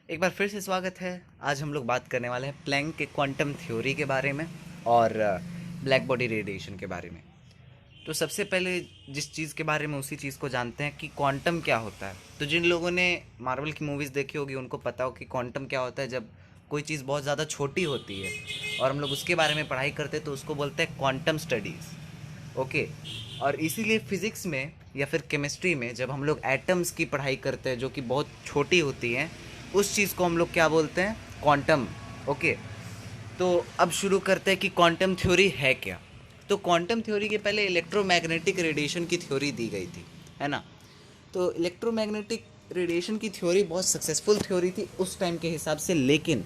एक बार फिर से स्वागत है। आज हम लोग बात करने वाले हैं प्लैंक के क्वांटम थ्योरी के बारे में और ब्लैक बॉडी रेडिएशन के बारे में। तो सबसे पहले जिस चीज़ के बारे में उसी चीज़ को जानते हैं कि क्वांटम क्या होता है। तो जिन लोगों ने मार्वल की मूवीज़ देखी होगी उनको पता हो कि क्वांटम क्या होता है। जब कोई चीज़ बहुत ज़्यादा छोटी होती है और हम लोग उसके बारे में पढ़ाई करते हैं तो उसको बोलते हैं क्वांटम स्टडीज़। ओके। और इसीलिए फिज़िक्स में या फिर केमिस्ट्री में जब हम लोग एटम्स की पढ़ाई करते हैं जो कि बहुत छोटी होती हैं, उस चीज़ को हम लोग क्या बोलते हैं? क्वांटम। ओके। तो अब शुरू करते हैं कि क्वांटम थ्योरी है क्या। तो क्वांटम थ्योरी के पहले इलेक्ट्रोमैग्नेटिक रेडिएशन की थ्योरी दी गई थी, है ना। तो इलेक्ट्रोमैग्नेटिक रेडिएशन की थ्योरी बहुत सक्सेसफुल थ्योरी थी उस टाइम के हिसाब से, लेकिन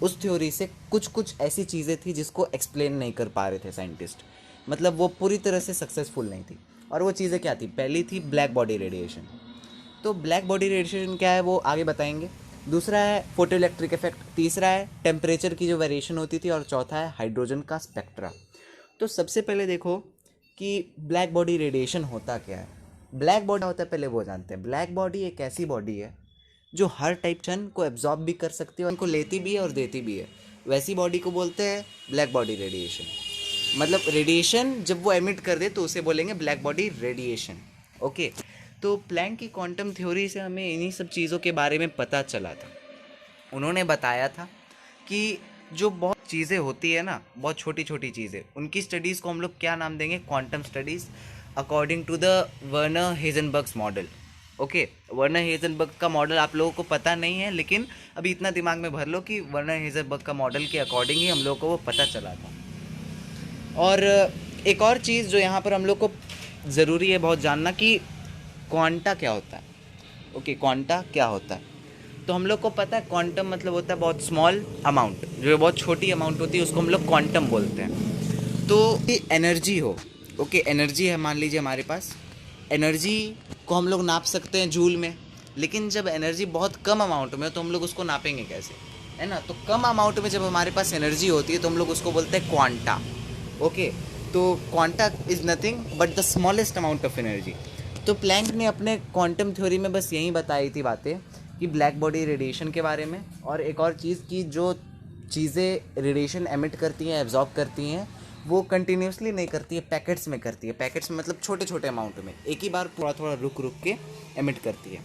उस थ्योरी से कुछ कुछ ऐसी चीज़ें थी जिसको एक्सप्लेन नहीं कर पा रहे थे साइंटिस्ट। मतलब वो पूरी तरह से सक्सेसफुल नहीं थी। और वो चीज़ें क्या थी? पहली थी ब्लैक बॉडी रेडिएशन। तो ब्लैक बॉडी रेडिएशन क्या है वो आगे बताएंगे। दूसरा है फोटो इलेक्ट्रिक इफेक्ट। तीसरा है टेम्परेचर की जो वेरिएशन होती थी। और चौथा है हाइड्रोजन का स्पेक्ट्रा। तो सबसे पहले देखो कि ब्लैक बॉडी रेडिएशन होता क्या है। ब्लैक बॉडी होता है पहले वो जानते हैं। ब्लैक बॉडी एक ऐसी बॉडी है जो हर टाइप सन को एब्जॉर्ब भी कर सकती है और उनको लेती भी है और देती भी है। वैसी बॉडी को बोलते हैं ब्लैक बॉडी रेडिएशन। मतलब रेडिएशन जब वो एमिट कर दे तो उसे बोलेंगे ब्लैक बॉडी रेडिएशन। ओके। तो प्लैंक की क्वांटम थ्योरी से हमें इन्हीं सब चीज़ों के बारे में पता चला था। उन्होंने बताया था कि जो बहुत चीज़ें होती है ना, बहुत छोटी छोटी चीज़ें, उनकी स्टडीज़ को हम लोग क्या नाम देंगे? Quantum studies, according to the Werner Heisenberg's model. Okay. Werner Heisenberg का मॉडल आप लोगों को पता नहीं है, लेकिन अभी इतना दिमाग में भर लो कि वर्नर हेजनबर्ग का मॉडल के अकॉर्डिंग ही हम लोगों को वो पता चला था। और एक और चीज़ जो यहाँ पर हम लोग को ज़रूरी है बहुत जानना कि क्वांटा क्या होता है। ओके, क्वांटा क्या होता है? तो हम लोग को पता है क्वांटम मतलब होता है बहुत स्मॉल अमाउंट, जो बहुत छोटी अमाउंट होती है उसको हम लोग क्वांटम बोलते हैं। तो ये एनर्जी हो, ओके, एनर्जी है मान लीजिए हमारे पास। एनर्जी को हम लोग नाप सकते हैं जूल में, लेकिन जब एनर्जी बहुत कम अमाउंट में हो तो हम लोग उसको नापेंगे कैसे, है ना। तो कम अमाउंट में जब हमारे पास एनर्जी होती है तो हम लोग उसको बोलते हैं क्वांटा। ओके। तो quanta is nothing but the smallest amount of energy. तो प्लैंक ने अपने क्वांटम थ्योरी में बस यही बताई थी बातें कि ब्लैक बॉडी रेडिएशन के बारे में, और एक और चीज़ कि जो चीज़ें रेडिएशन एमिट करती हैं, एब्जॉर्ब करती हैं, वो कंटिन्यूसली नहीं करती है, पैकेट्स में करती है। पैकेट्स में मतलब छोटे छोटे अमाउंट में, एक ही बार थोड़ा थोड़ा रुक रुक के एमिट करती है।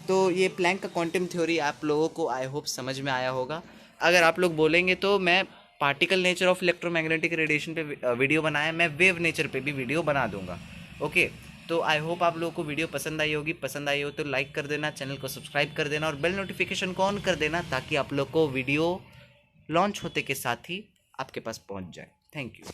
तो ये प्लैंक का क्वांटम थ्योरी आप लोगों को आई होप समझ में आया होगा। अगर आप लोग बोलेंगे तो मैं particle nature of electromagnetic radiation पे वीडियो बनाया, मैं वेव नेचर पे भी वीडियो बना दूंगा। ओके। तो आई होप आप लोगों को वीडियो पसंद आई होगी। पसंद आई हो तो लाइक कर देना, चैनल को सब्सक्राइब कर देना और बेल नोटिफिकेशन को ऑन कर देना, ताकि आप लोग को वीडियो लॉन्च होते के साथ ही आपके पास पहुंच जाए। Thank you.